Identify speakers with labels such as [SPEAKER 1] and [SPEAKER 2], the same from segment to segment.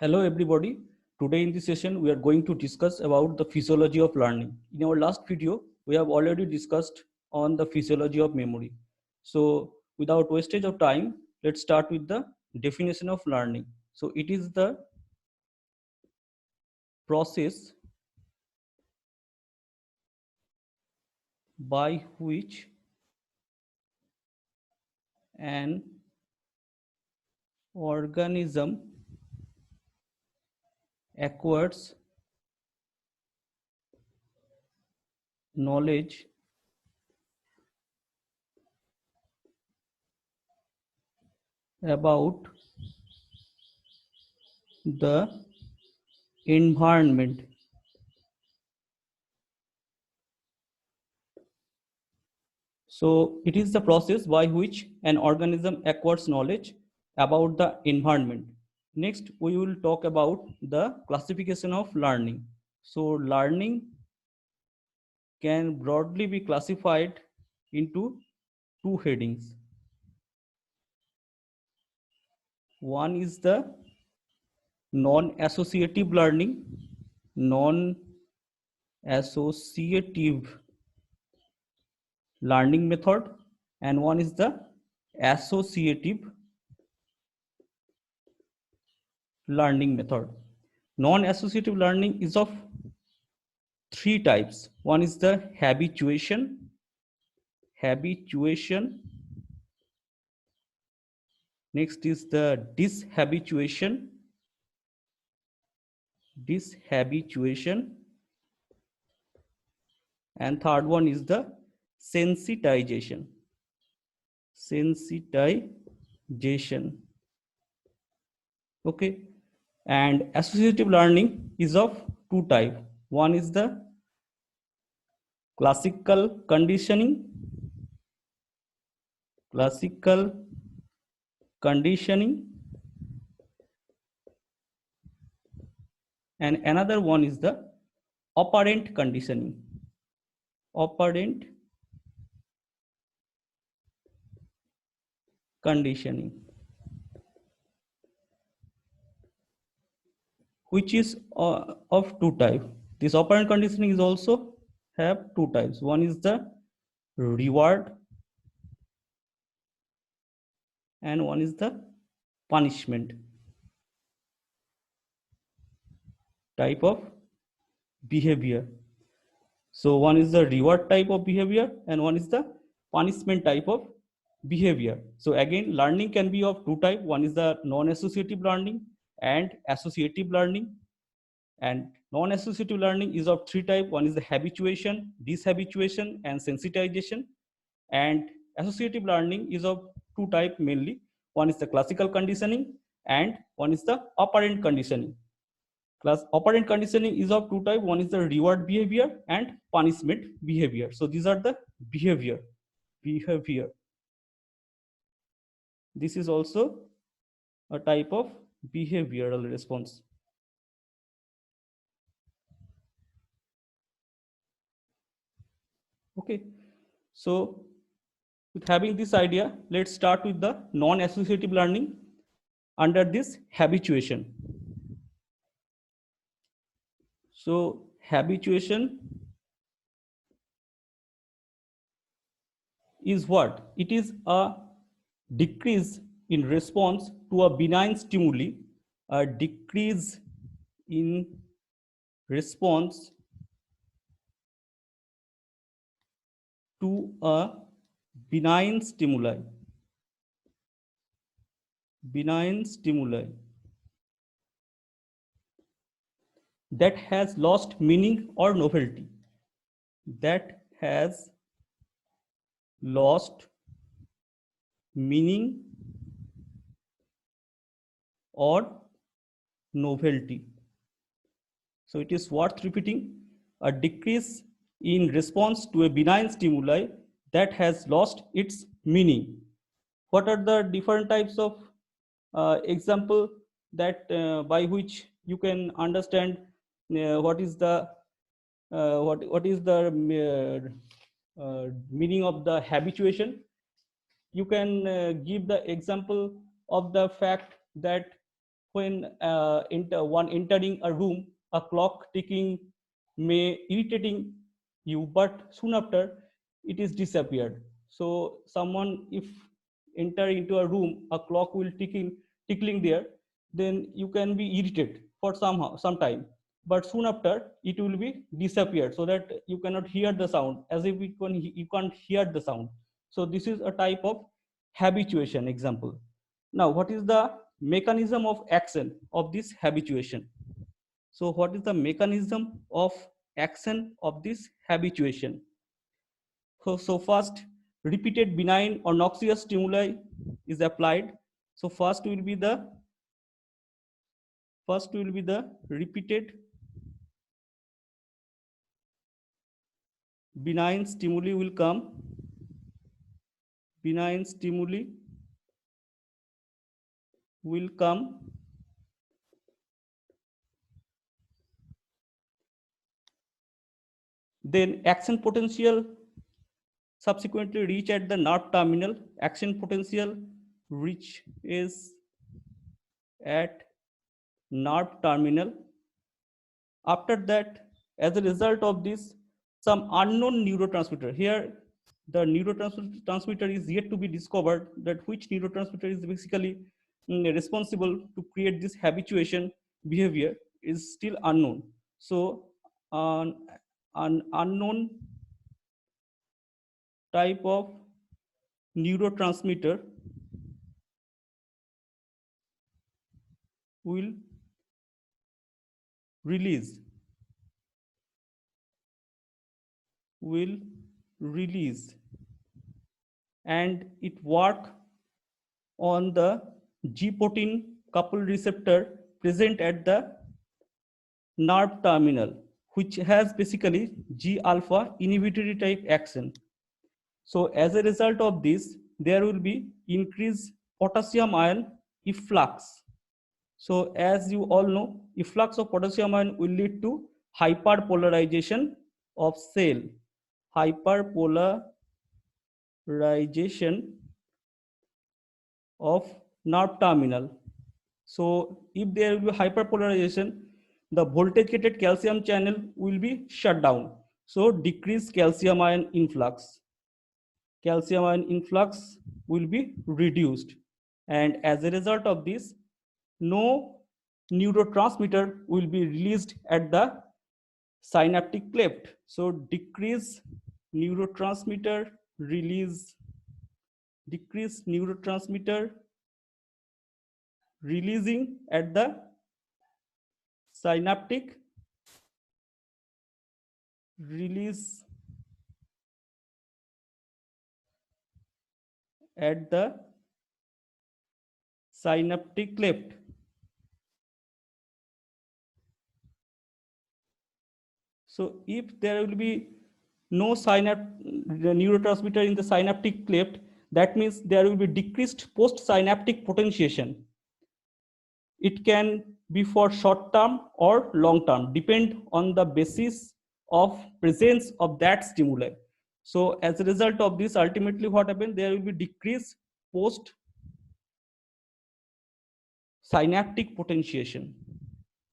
[SPEAKER 1] Hello everybody. Today in this session we are going to discuss about the physiology of learning. In our last video we have already discussed on the physiology of memory. So without wastage of time, let's start with the definition of learning. So it is the process by which an organism acquires knowledge about the environment. So it is the process by which an organism acquires knowledge about the environment. Next, we will talk about the classification of learning. So learning can broadly be classified into two headings. One is the non-associative learning, non-associative learning method, and one is the associative learning method. Non-associative learning is of three types. One is the habituation. Next is the dishabituation. And third one is the sensitization. Okay. And associative learning is of two types. One is the classical conditioning, and another one is the operant conditioning. Which is of two types. This operant conditioning is also have two types. One is the reward and one is the punishment type of behavior. So one is the reward type of behavior and one is the punishment type of behavior. So again, learning can be of two types. One is the non-associative learning and associative learning. And non-associative learning is of three types. One is the habituation, dishabituation, and sensitization. And associative learning is of two types mainly. One is the classical conditioning and one is the operant conditioning. Operant conditioning is of two types. One is the reward behavior and punishment behavior. So these are the behavior. This is also a type of behavioral response. Okay, so with having this idea, let's start with the non-associative learning under this habituation. So habituation is what? It is a decrease in response to a benign stimuli, a decrease in response to a benign stimuli that has lost meaning or novelty. So it is worth repeating: a decrease in response to a benign stimuli that has lost its meaning. What are the different types of example that by which you can understand what is the meaning of the habituation? You can give the example of the fact that when one entering a room, a clock ticking may irritating you, but soon after it is disappeared. So someone if enter into a room, a clock will tickling there, then you can be irritated for some time, but soon after it will be disappeared, so that you cannot hear the sound, as if you can't hear the sound. So this is a type of habituation example. Now, what is the mechanism of action of this habituation? So what is the mechanism of action of this habituation? So first, repeated benign or noxious stimuli is applied. So first will be the repeated benign stimuli will come. Benign stimuli will come. Then action potential subsequently reach at the nerve terminal. Action potential reach is at nerve terminal. After that, as a result of this, some unknown neurotransmitter, here the neurotransmitter is yet to be discovered, that which neurotransmitter is basically responsible to create this habituation behavior is still unknown. So an unknown type of neurotransmitter will release will release and it work on the G-protein coupled receptor present at the nerve terminal, which has basically G alpha inhibitory type action. So as a result of this, there will be increased potassium ion efflux. So as you all know, efflux of potassium ion will lead to hyperpolarization of cell. Hyperpolarization of nerve terminal. So if there will be hyperpolarization, the voltage gated calcium channel will be shut down. So decreased calcium ion influx. Calcium ion influx will be reduced. And as a result of this, no neurotransmitter will be released at the synaptic cleft. So decrease neurotransmitter release, decrease neurotransmitter releasing at the synaptic release at the synaptic cleft. So if there will be no neurotransmitter in the synaptic cleft, that means there will be decreased post-synaptic potentiation. It can be for short term or long term, depend on the basis of presence of that stimuli. So as a result of this, ultimately what happens, there will be decreased post synaptic potentiation,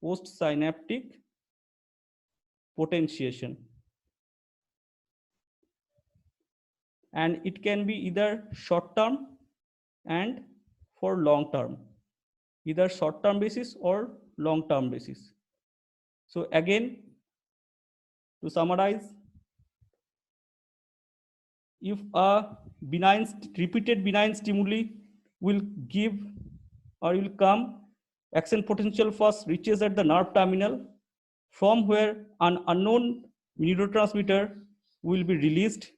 [SPEAKER 1] post synaptic potentiation, and it can be either short term and for long term, either short term basis or long term basis. So again, to summarize, if a repeated benign stimuli will give or will come, action potential first reaches at the nerve terminal, from where an unknown neurotransmitter will be released,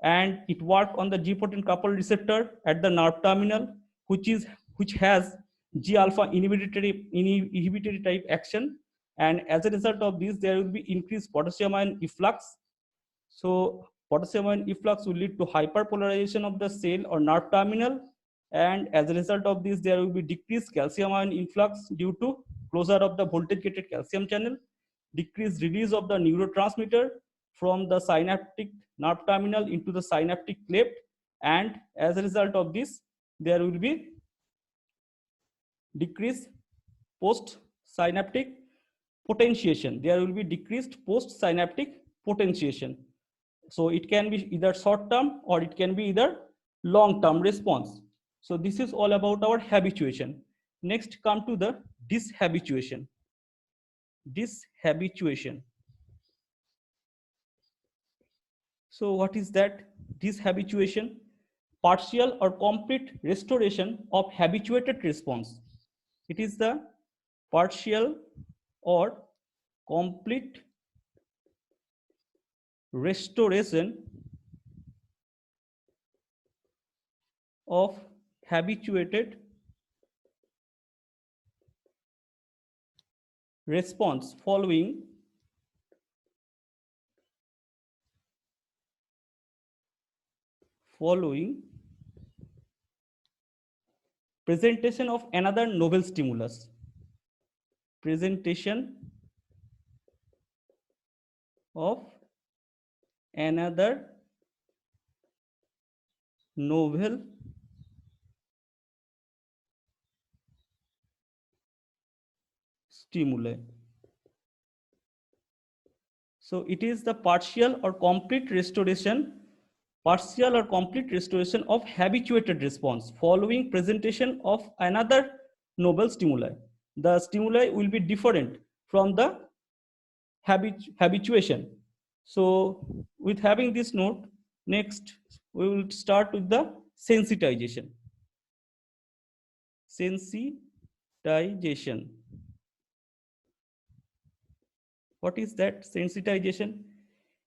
[SPEAKER 1] and it work on the G-protein coupled receptor at the nerve terminal, which has G alpha inhibitory type action, and as a result of this, there will be increased potassium ion efflux. So potassium ion efflux will lead to hyperpolarization of the cell or nerve terminal, and as a result of this, there will be decreased calcium ion influx due to closure of the voltage gated calcium channel, decreased release of the neurotransmitter from the synaptic nerve terminal into the synaptic cleft, and as a result of this, there will be decreased post-synaptic potentiation. There will be decreased post-synaptic potentiation. So it can be either short-term or it can be either long-term response. So this is all about our habituation. Next, come to the dishabituation. Dishabituation. So what is that? Dishabituation, partial or complete restoration of habituated response. It is the partial or complete restoration of habituated response following presentation of another novel stimulus. Presentation of another novel stimuli. So it is the partial or complete restoration of habituated response following presentation of another novel stimuli. The stimuli will be different from the habituation. So with having this note, next we will start with the sensitization. Sensitization. What is that sensitization?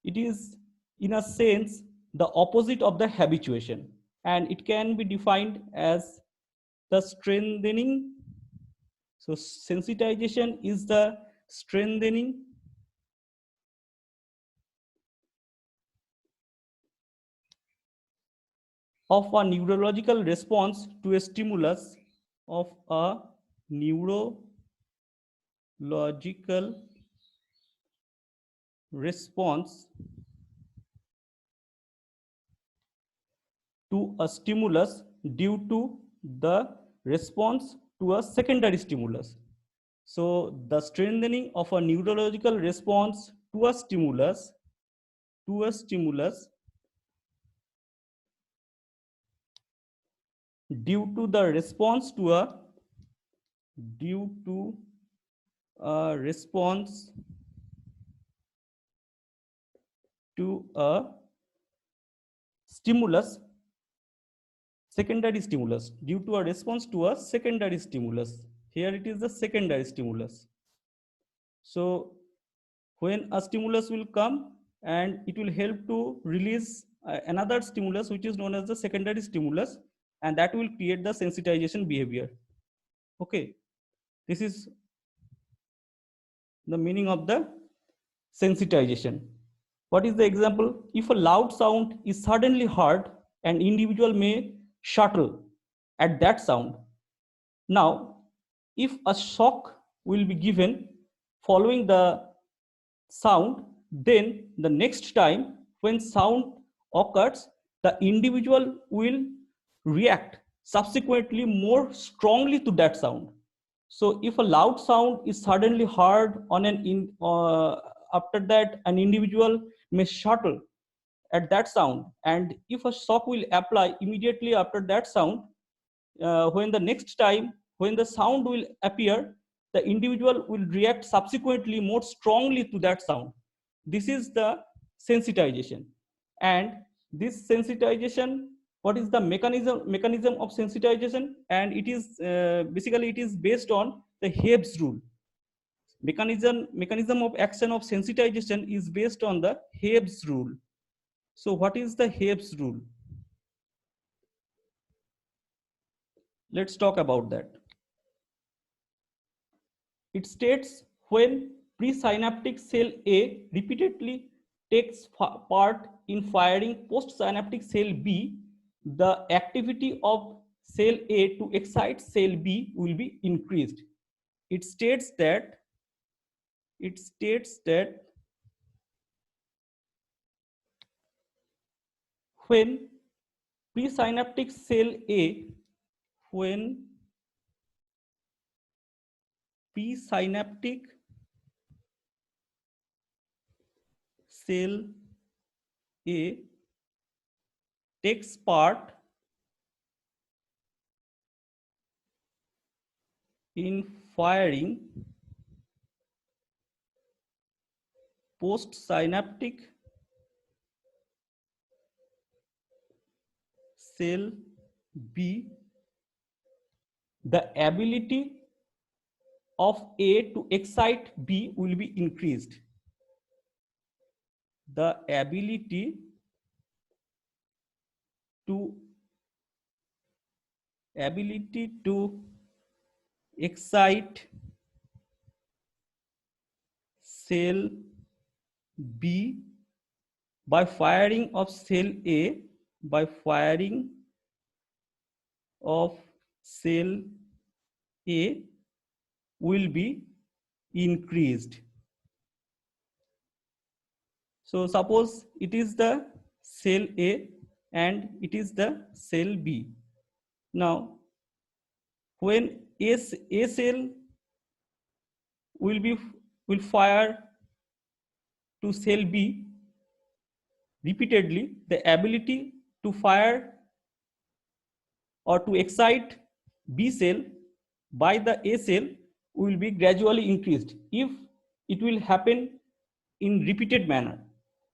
[SPEAKER 1] It is, in a sense, the opposite of the habituation, and it can be defined as the strengthening. So sensitization is the strengthening of a neurological response to a stimulus, of a neurological response to a stimulus due to the response to a secondary stimulus. So the strengthening of a neurological response to a stimulus due to the response to a response to a stimulus, secondary stimulus, due to a response to a secondary stimulus. Here it is the secondary stimulus. So when a stimulus will come and it will help to release another stimulus which is known as the secondary stimulus, and that will create the sensitization behavior. Okay, this is the meaning of the sensitization. What is the example? If a loud sound is suddenly heard, an individual may startle at that sound. Now, if a shock will be given following the sound, then the next time when sound occurs, the individual will react subsequently more strongly to that sound. So if a loud sound is suddenly heard on after that, an individual may startle at that sound, and if a shock will apply immediately after that sound, when the next time when the sound will appear, the individual will react subsequently more strongly to that sound. This is the sensitization. And this sensitization, what is the mechanism of sensitization? And it is basically it is based on the Hebb's rule. Mechanism of action of sensitization is based on the Hebb's rule. So what is the Hebb's rule? Let's talk about that. It states when presynaptic cell A repeatedly takes part in firing postsynaptic cell B, the activity of cell A to excite cell B will be increased. It states that when presynaptic cell A presynaptic cell A takes part in firing postsynaptic cell B, the ability of A to excite B will be increased. The ability to excite cell B by firing of cell A, cell A will be increased. So suppose it is the cell A and it is the cell B. Now, when A cell will fire to cell B repeatedly, the ability to fire or to excite B cell by the A cell will be gradually increased if it will happen in repeated manner.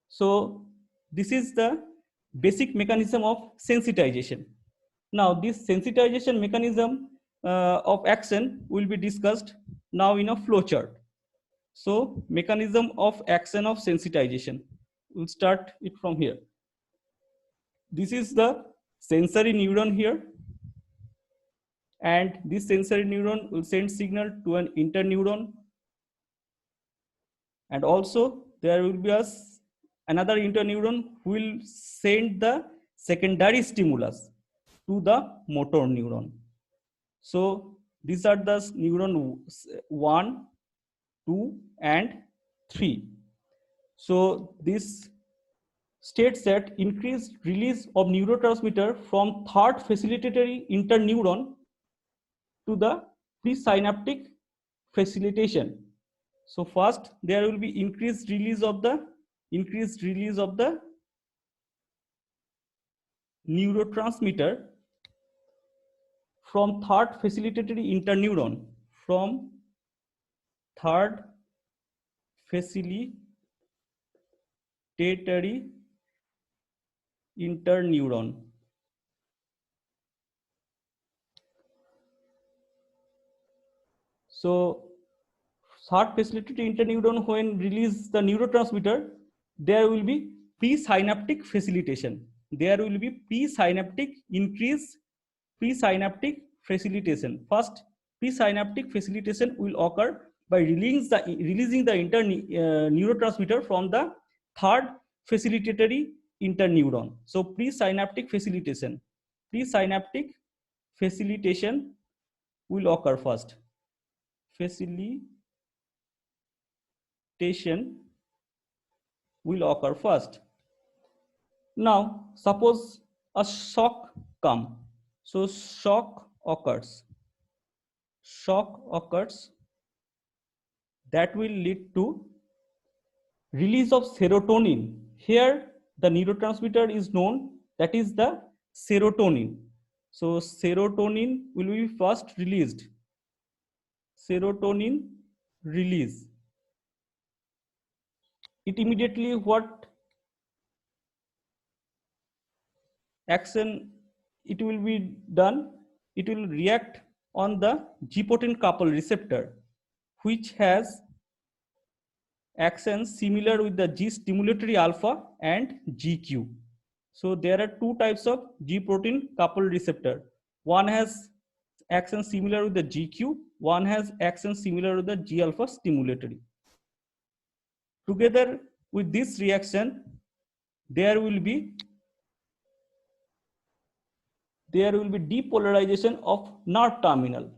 [SPEAKER 1] So this is the basic mechanism of sensitization. Now this sensitization mechanism of action will be discussed now in a flowchart. So mechanism of action of sensitization. We'll start it from here. This is the sensory neuron here, and this sensory neuron will send signal to an interneuron, and also there will be another interneuron who will send the secondary stimulus to the motor neuron. So these are the neuron 1, 2 and 3. So this states that increased release of neurotransmitter from third facilitatory interneuron to the presynaptic facilitation. So first there will be increased release of the neurotransmitter from third facilitatory interneuron, from third facilitatory interneuron. So third facilitatory interneuron, when release the neurotransmitter, there will be presynaptic facilitation. There will be presynaptic facilitation. First, presynaptic facilitation will occur by releasing the neurotransmitter from the third facilitatory interneuron. So presynaptic facilitation will occur first. Facilitation will occur first. Now suppose a shock comes. So shock occurs. That will lead to release of serotonin. Here the neurotransmitter is known, that is the serotonin. So serotonin will be first released. Serotonin release. It immediately what action it will be done? It will react on the G-protein couple receptor, which has action similar with the G stimulatory alpha and GQ. So there are two types of G-protein couple receptor. One has action similar with the GQ, one has action similar with the G alpha stimulatory. Together with this reaction, there will be depolarization of nerve terminal.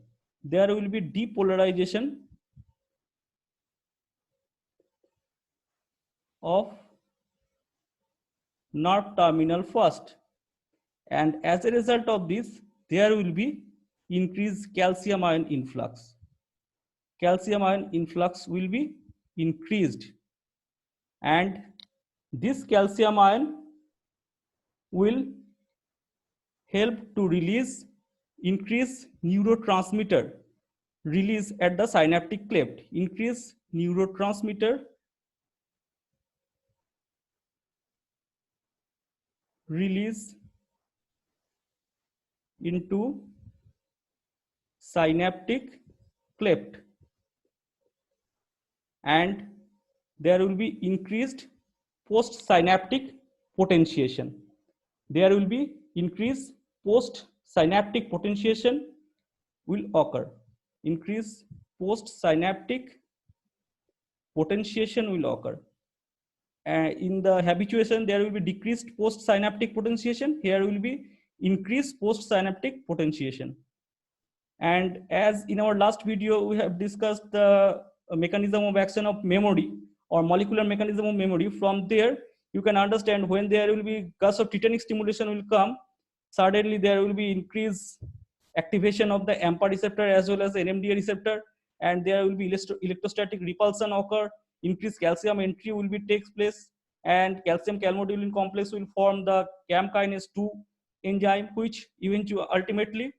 [SPEAKER 1] There will be depolarization of nerve terminal first, and as a result of this, there will be increased calcium ion influx. calcium ion influx will be increased, and this calcium ion will help to increase neurotransmitter release at the synaptic cleft, increase neurotransmitter release into synaptic cleft, and there will be increased postsynaptic potentiation. There will be increased postsynaptic potentiation will occur. Increase postsynaptic potentiation will occur. In the habituation, there will be decreased postsynaptic potentiation. Here will be increased postsynaptic potentiation. And as in our last video, we have discussed the mechanism of action of memory or molecular mechanism of memory. From there, you can understand when there will be gust of tetanic stimulation will come, suddenly there will be increased activation of the AMPA receptor as well as the NMDA receptor, and there will be electrostatic repulsion occur, increased calcium entry will be takes place, and calcium calmodulin complex will form the CAM kinase 2 enzyme, which eventually ultimately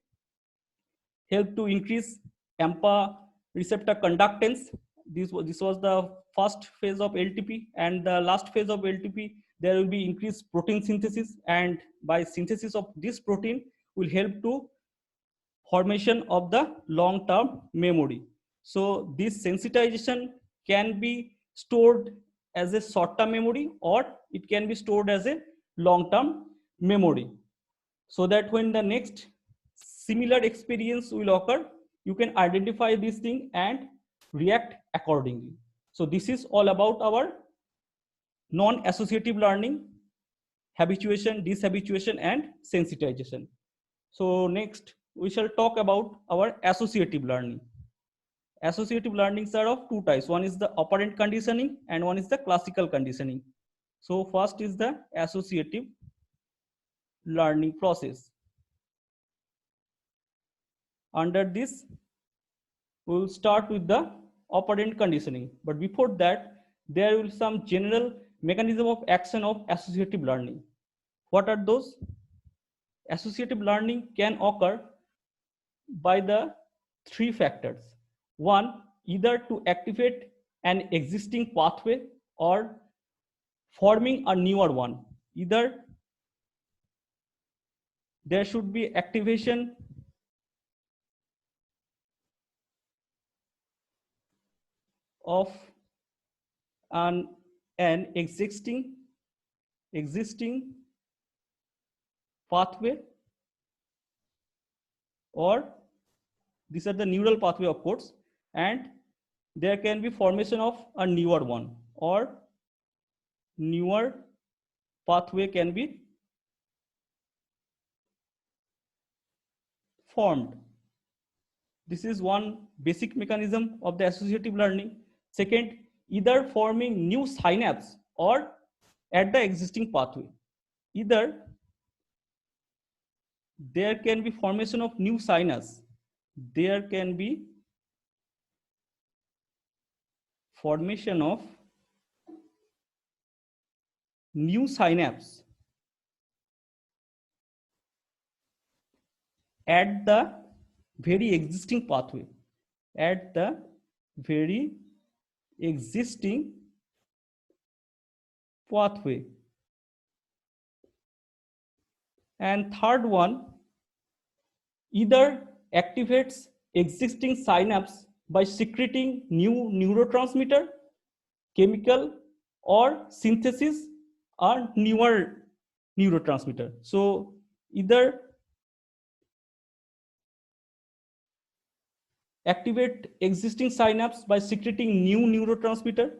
[SPEAKER 1] help to increase AMPA receptor conductance. This was the first phase of LTP, and the last phase of LTP, there will be increased protein synthesis, and by synthesis of this protein will help to formation of the long-term memory. So this sensitization can be stored as a short-term memory, or it can be stored as a long-term memory, so that when the next similar experience will occur, you can identify this thing and react accordingly. So this is all about our non-associative learning, habituation, dishabituation, and sensitization. So next we shall talk about our associative learning. Associative learnings are of two types. One is the operant conditioning and one is the classical conditioning. So first is the associative learning process. Under this, we will start with the operant conditioning. But before that, there will be some general mechanism of action of associative learning. What are those? Associative learning can occur by the three factors. One, either to activate an existing pathway or forming a newer one. Either there should be activation of an existing pathway, or these are the neural pathway, of course, and there can be formation of a newer one, or newer pathway can be formed. This is one basic mechanism of the associative learning. Second, either forming new synapse or at the existing pathway. Either there can be formation of new synapse, there can be formation of new synapse at the very existing pathway, at the very existing pathway. And third one, either activates existing synapse by secreting new neurotransmitter, chemical, or synthesis or newer neurotransmitter. So either activate existing synapse by secreting new neurotransmitter.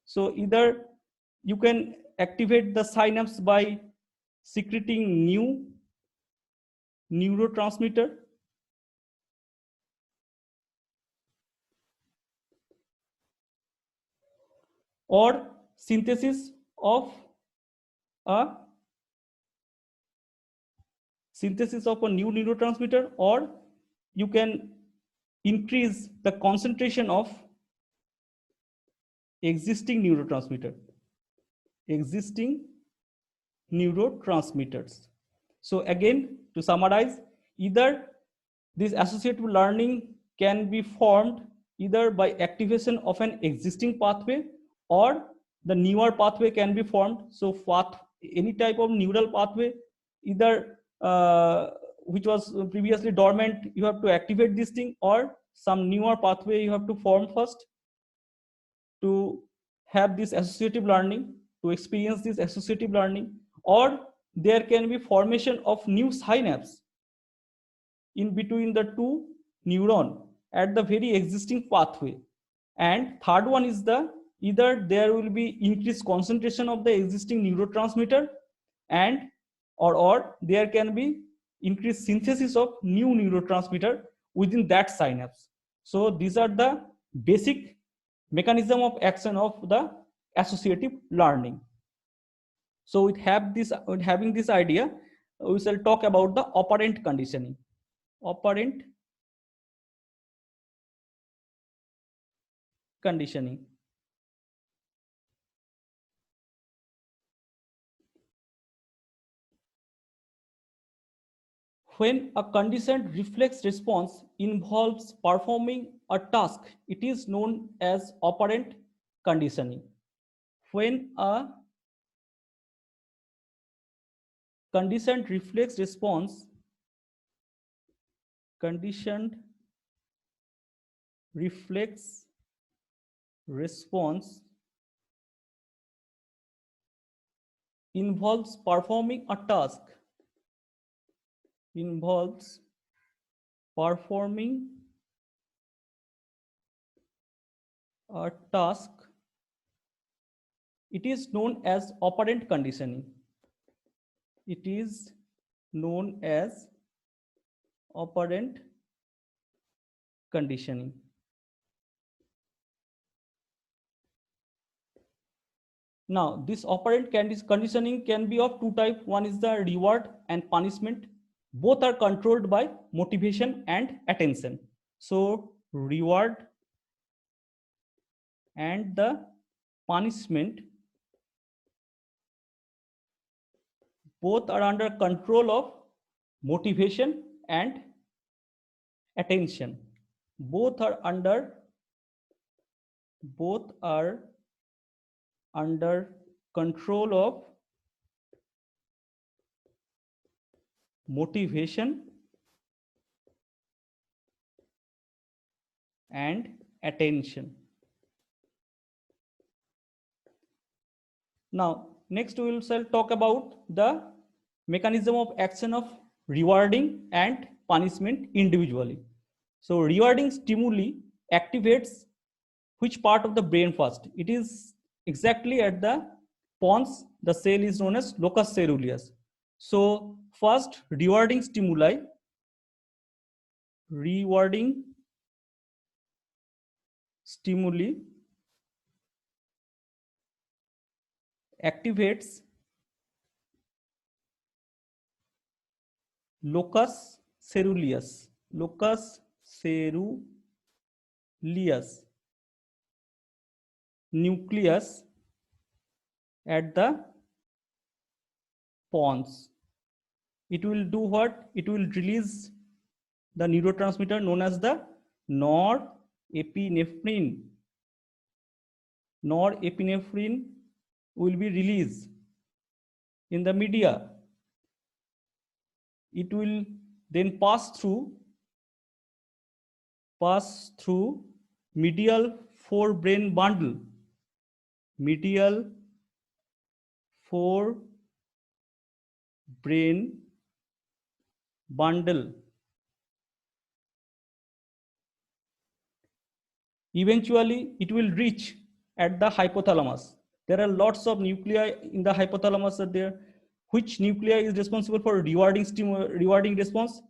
[SPEAKER 1] So either you can activate the synapse by secreting new neurotransmitter, or synthesis of a new neurotransmitter, or you can increase the concentration of existing neurotransmitters. So again, to summarize, either this associative learning can be formed either by activation of an existing pathway, or the newer pathway can be formed. So any type of neural pathway, either which was previously dormant, you have to activate this thing, or some newer pathway you have to form first to have this associative learning, to experience this associative learning. Or there can be formation of new synapse in between the two neuron at the very existing pathway. And third one is the either there will be increased concentration of the existing neurotransmitter, and or there can be increased synthesis of new neurotransmitter within that synapse. So these are the basic mechanism of action of the associative learning. So with having this idea, we shall talk about the operant conditioning. Operant conditioning. When a conditioned reflex response involves performing a task, it is known as operant conditioning. When a conditioned reflex response involves performing a task, it is known as operant conditioning. It is known as operant conditioning. Now, this operant conditioning can be of two types. One is the reward and punishment. Both are controlled by motivation and attention. So, reward and the punishment both are under control of motivation and attention. Both are under control of motivation and attention. Now, next we will talk about the mechanism of action of rewarding and punishment individually. So rewarding stimuli activates which part of the brain first? It is exactly at the pons. The cell is known as locus coeruleus. So first, rewarding stimuli activates locus coeruleus nucleus at the pons. It will do what? It will release the neurotransmitter known as the norepinephrine. Norepinephrine will be released in the media. It will then pass through medial forebrain bundle. Medial forebrain bundle. Eventually, it will reach at the hypothalamus. There are lots of nuclei in the hypothalamus are there. Which nuclei is responsible for rewarding response?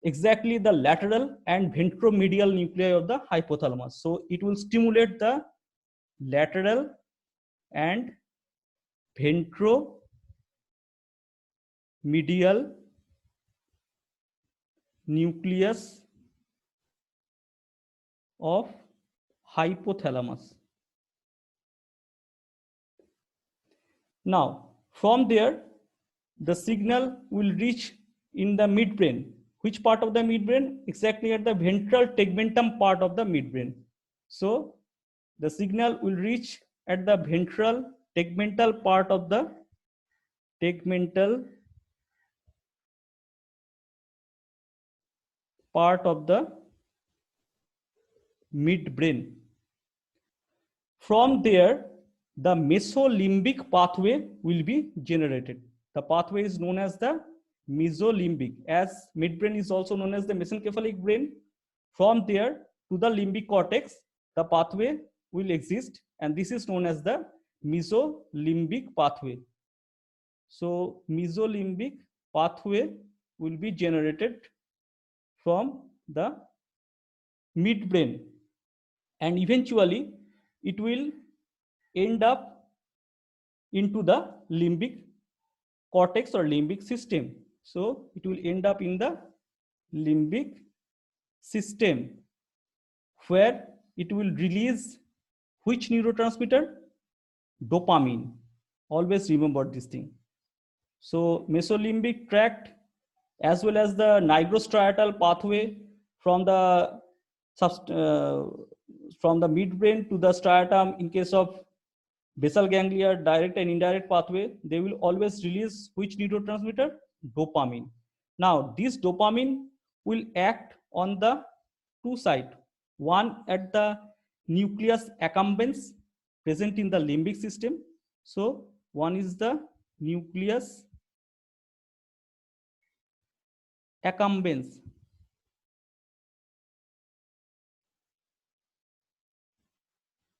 [SPEAKER 1] Exactly the lateral and ventromedial nuclei of the hypothalamus. So it will stimulate the lateral and ventromedial nucleus of hypothalamus. Now, from there, the signal will reach in the midbrain. Which part of the midbrain? Exactly at the ventral tegmentum part of the midbrain. So, the signal will reach at the ventral tegmental part of the midbrain. From there, the mesolimbic pathway will be generated. The pathway is known as the mesolimbic, as midbrain is also known as the mesencephalic brain. From there to the limbic cortex, the pathway will exist, and this is known as the mesolimbic pathway. So mesolimbic pathway will be generated from the midbrain, and eventually it will end up into the limbic cortex or limbic system. So it will end up in the limbic system, where it will release which neurotransmitter? Dopamine. Always remember this thing. So mesolimbic tract as well as the nigrostriatal pathway from the midbrain to the striatum, in case of basal ganglia, direct and indirect pathway, they will always release which neurotransmitter? Dopamine. Now, this dopamine will act on the two sides. One at the nucleus accumbens present in the limbic system. So, one is the nucleus accumbens.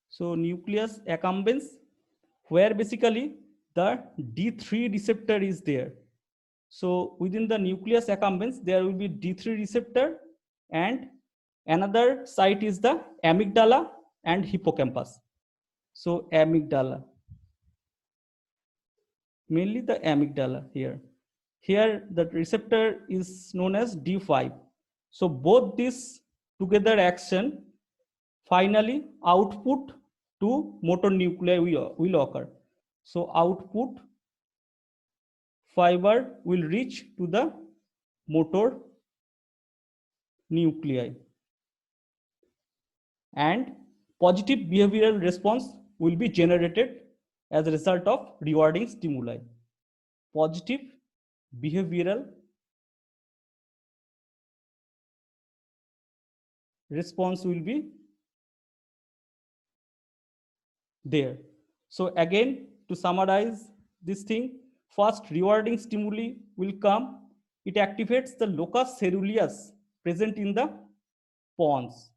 [SPEAKER 1] So, nucleus accumbens, where basically the D3 receptor is there. So within the nucleus accumbens, there will be D3 receptor, and another site is the amygdala and hippocampus. So amygdala, mainly the amygdala here. Here the receptor is known as D5. So both this together action finally output to motor nuclei will occur. So output fiber will reach to the motor nuclei, and positive behavioral response will be generated as a result of rewarding stimuli. Positive behavioral response will be there. So again, to summarize this thing, first rewarding stimuli will come. It activates the locus coeruleus present in the pons,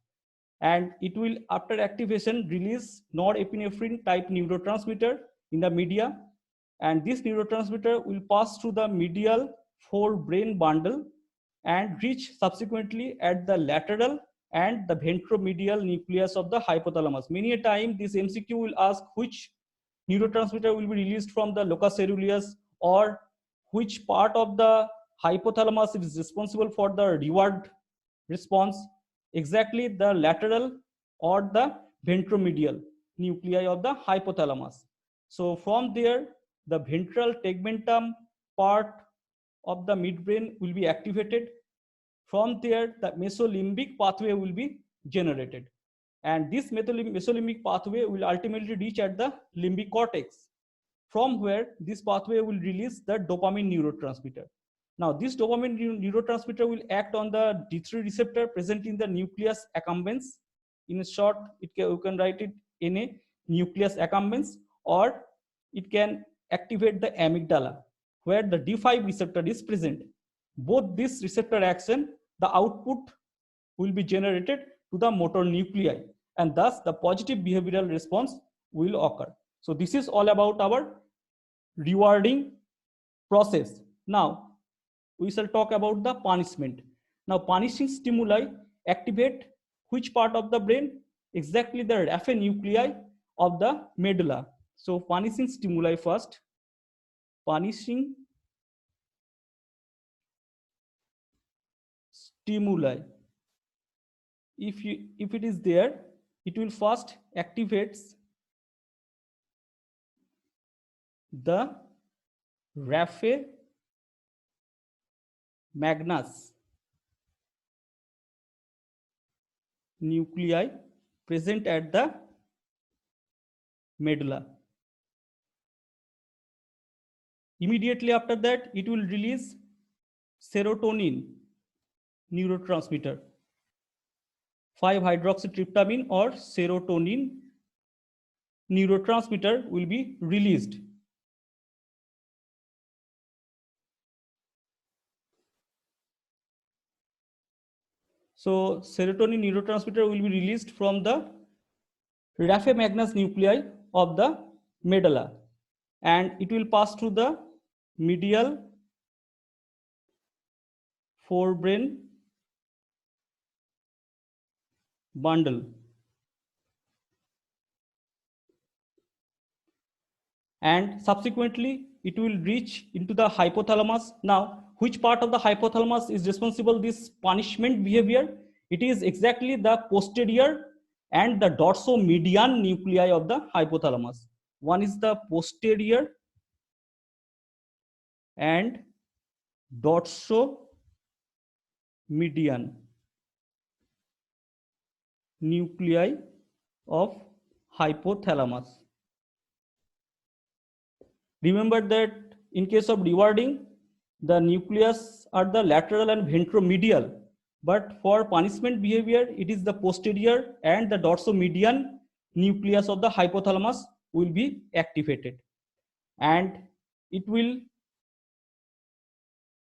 [SPEAKER 1] and it will, after activation, release norepinephrine type neurotransmitter in the media, and this neurotransmitter will pass through the medial forebrain bundle and reach subsequently at the lateral and the ventromedial nucleus of the hypothalamus. Many a time this MCQ will ask which neurotransmitter will be released from the locus coeruleus, or which part of the hypothalamus is responsible for the reward response. Exactly the lateral or the ventromedial nuclei of the hypothalamus. So from there, the ventral tegmentum part of the midbrain will be activated. From there, the mesolimbic pathway will be generated. And this mesolimbic pathway will ultimately reach at the limbic cortex, from where this pathway will release the dopamine neurotransmitter. Now, this dopamine neurotransmitter will act on the D3 receptor present in the nucleus accumbens. In short, you can write it NA, nucleus accumbens, or it can activate the amygdala, where the D5 receptor is present. Both this receptor action, the output will be generated to the motor nuclei, and thus the positive behavioral response will occur. So this is all about our rewarding process. Now we shall talk about the punishment. Now punishing stimuli activate which part of the brain? Exactly the raphe nuclei of the medulla. So punishing stimuli first. Punishing stimuli if it is there, it will first activates the raphe magnus nuclei present at the medulla. Immediately after that, it will release serotonin neurotransmitter, 5-hydroxytryptamine or serotonin neurotransmitter will be released. So serotonin neurotransmitter will be released from the raphe magnus nuclei of the medulla, and it will pass through the medial forebrain bundle, and subsequently it will reach into the hypothalamus. Now, which part of the hypothalamus is responsible this punishment behavior? It is exactly the posterior and the dorsomedian nuclei of the hypothalamus. One is the posterior and dorsomedian nuclei of hypothalamus. Remember that in case of rewarding, the nucleus are the lateral and ventromedial, but for punishment behavior, it is the posterior and the dorsomedian nucleus of the hypothalamus will be activated, and it will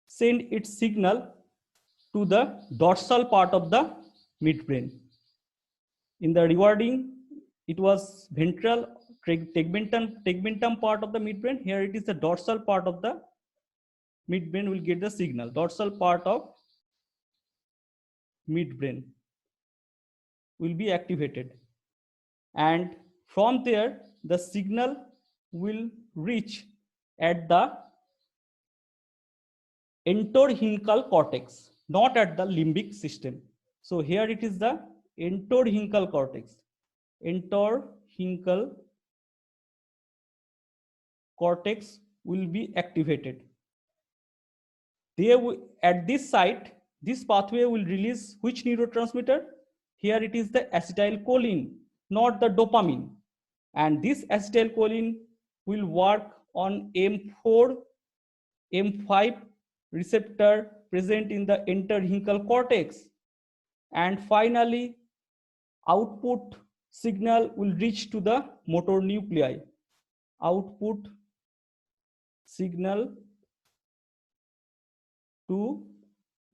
[SPEAKER 1] send its signal to the dorsal part of the midbrain. In the rewarding, it was ventral tegmentum part of the midbrain. Here it is the dorsal part of the midbrain will get the signal. Dorsal part of midbrain will be activated, and from there the signal will reach at the entorhincal cortex, not at the limbic system. So here it is the entorhincal cortex. Entorhincal cortex will be activated. At this site, this pathway will release which neurotransmitter? Here it is the acetylcholine, not the dopamine. And this acetylcholine will work on M4, M5 receptor present in the entorhincal cortex. And finally, output signal will reach to the motor nuclei. Output signal to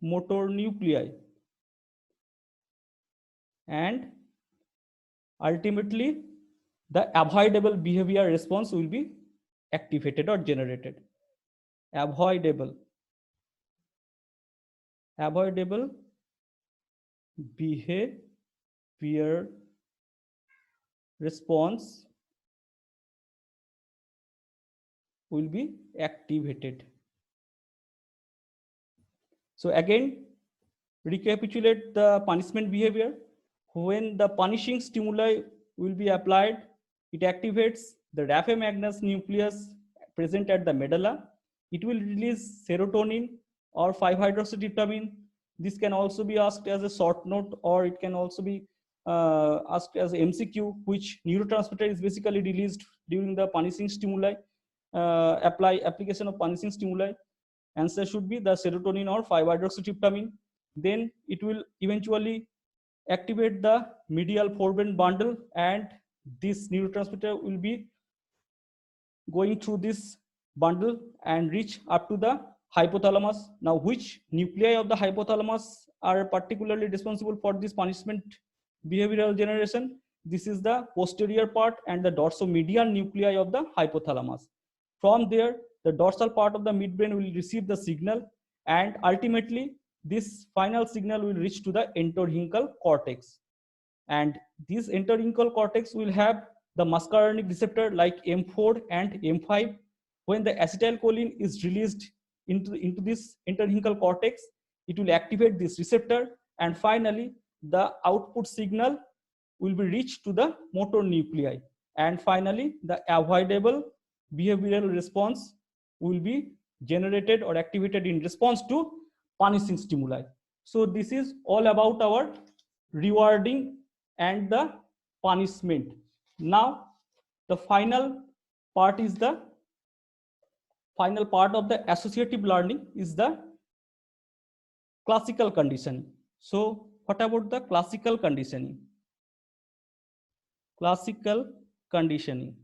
[SPEAKER 1] motor nuclei, and ultimately the avoidable behavior response will be activated or generated. Avoidable behavior response will be activated. So again, recapitulate the punishment behavior. When the punishing stimuli will be applied, it activates the raphe magnus nucleus present at the medulla. It will release serotonin or 5-hydroxytryptamine. This can also be asked as a short note, or it can also be asked as MCQ, which neurotransmitter is basically released during the punishing stimuli, application of punishing stimuli. Answer should be the serotonin or 5-hydroxytryptamine. Then it will eventually activate the medial forebrain bundle, and this neurotransmitter will be going through this bundle and reach up to the hypothalamus. Now, which nuclei of the hypothalamus are particularly responsible for this punishment behavioral generation? This is the posterior part and the dorsomedian nuclei of the hypothalamus. From there, the dorsal part of the midbrain will receive the signal, and ultimately this final signal will reach to the entorhincal cortex. And this entorhincal cortex will have the muscarinic receptor like M4 and M5. When the acetylcholine is released into this entorhincal cortex, it will activate this receptor, and finally the output signal will be reached to the motor nuclei. And finally, the avoidable behavioral response will be generated or activated in response to punishing stimuli. So this is all about our rewarding and the punishment. Now, the final part is the final part of the associative learning is the classical conditioning. So what about the classical conditioning? Classical conditioning.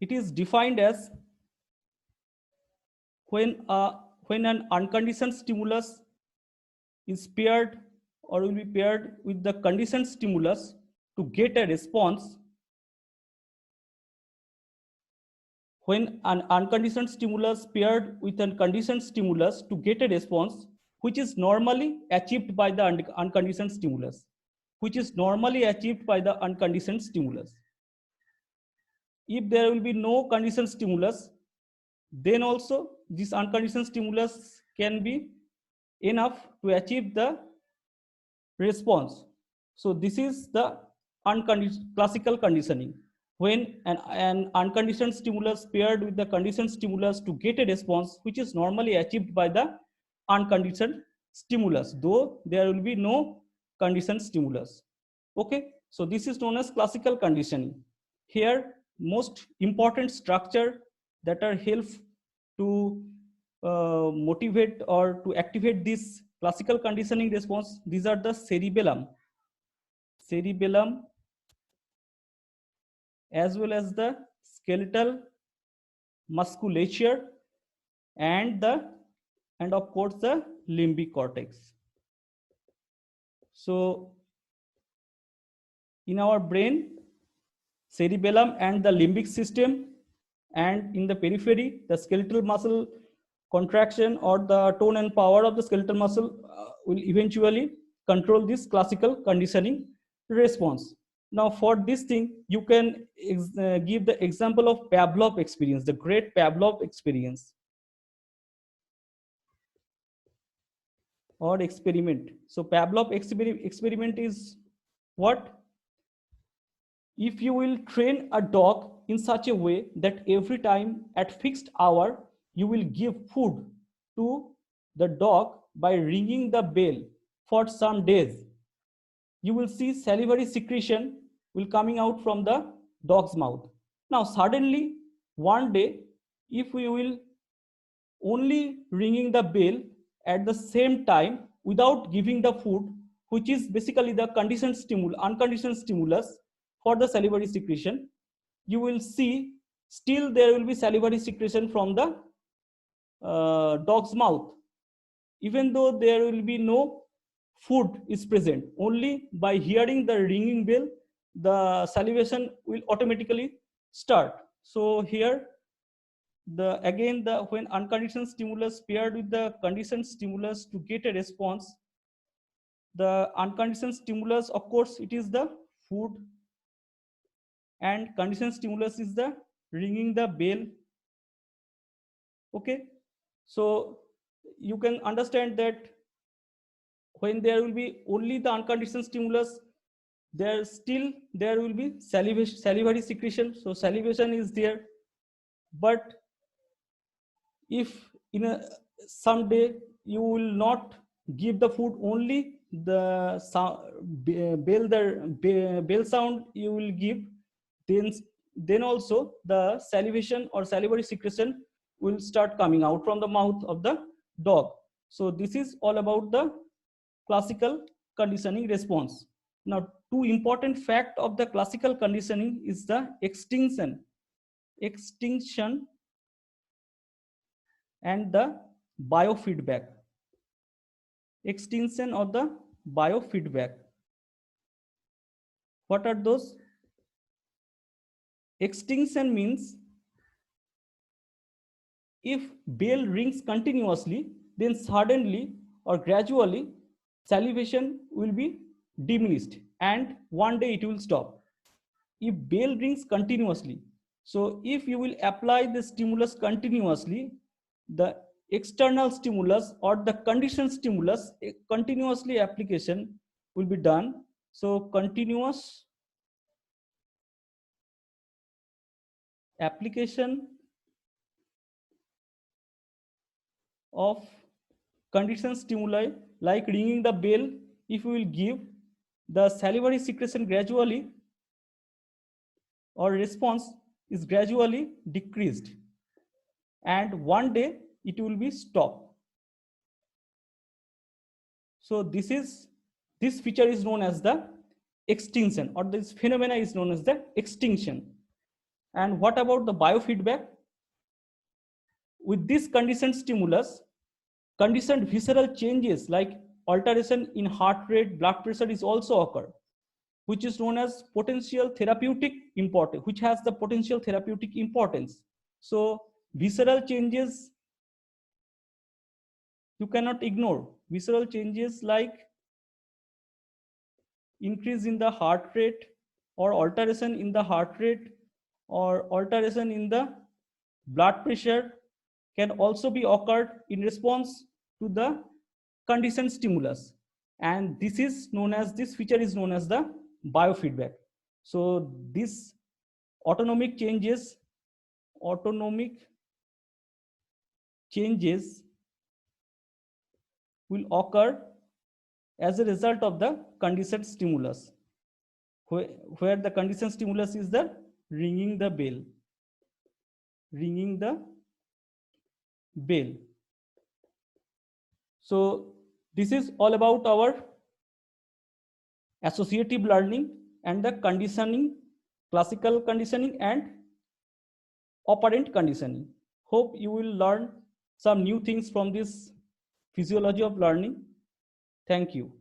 [SPEAKER 1] It is defined as when an unconditioned stimulus is paired or will be paired with the conditioned stimulus to get a response. When an unconditioned stimulus paired with a conditioned stimulus to get a response, which is normally achieved by the unconditioned stimulus, which is normally achieved by the unconditioned stimulus. If there will be no conditioned stimulus, then also this unconditioned stimulus can be enough to achieve the response. So this is the classical conditioning, when an unconditioned stimulus paired with the conditioned stimulus to get a response which is normally achieved by the unconditioned stimulus, though there will be no conditioned stimulus. Okay, so this is known as classical conditioning. Here, most important structure that are help to motivate or to activate this classical conditioning response, these are the cerebellum as well as the skeletal musculature and of course the limbic cortex. So in our brain, cerebellum and the limbic system, and in the periphery, the skeletal muscle contraction or the tone and power of the skeletal muscle will eventually control this classical conditioning response. Now for this thing, you can give the example of Pavlov experience, the great Pavlov experience or experiment. So Pavlov experiment is what? If you will train a dog in such a way that every time at fixed hour, you will give food to the dog by ringing the bell for some days, you will see salivary secretion will coming out from the dog's mouth. Now suddenly one day, if we will only ringing the bell at the same time without giving the food, which is basically the conditioned stimulus, unconditioned stimulus for the salivary secretion, you will see still there will be salivary secretion from the dog's mouth, even though there will be no food is present. Only by hearing the ringing bell, the salivation will automatically start. So here, when unconditioned stimulus paired with the conditioned stimulus to get a response, the unconditioned stimulus, of course, it is the food, and conditioned stimulus is the ringing the bell. Okay, so you can understand that when there will be only the unconditioned stimulus, there will be salivary secretion, so salivation is there. But if in a someday you will not give the food, only the bell sound you will give, then also the salivation or salivary secretion will start coming out from the mouth of the dog. So this is all about the classical conditioning response. Now, two important fact of the classical conditioning is the extinction and the biofeedback. Extinction or the biofeedback. What are those? Extinction means if bell rings continuously, then suddenly or gradually salivation will be diminished and one day it will stop. If bell rings continuously, so if you will apply the stimulus continuously, the external stimulus or the conditioned stimulus, continuously application will be done. So continuous application of conditioned stimuli like ringing the bell, if we will give the salivary secretion gradually or response is gradually decreased, and one day it will be stopped. So this feature is known as the extinction, or this phenomena is known as the extinction. And what about the biofeedback? With this conditioned stimulus, conditioned visceral changes like alteration in heart rate, blood pressure is also occur, which is known as potential therapeutic importance, which has the potential therapeutic importance. So visceral changes you cannot ignore. Visceral changes like increase in the heart rate, or alteration in the heart rate, or alteration in the blood pressure can also be occurred in response to the conditioned stimulus. And this feature is known as the biofeedback. So this autonomic changes will occur as a result of the conditioned stimulus, where the conditioned stimulus is the ringing the bell. So this is all about our associative learning and the conditioning, classical conditioning and operant conditioning. Hope you will learn some new things from this physiology of learning. Thank you.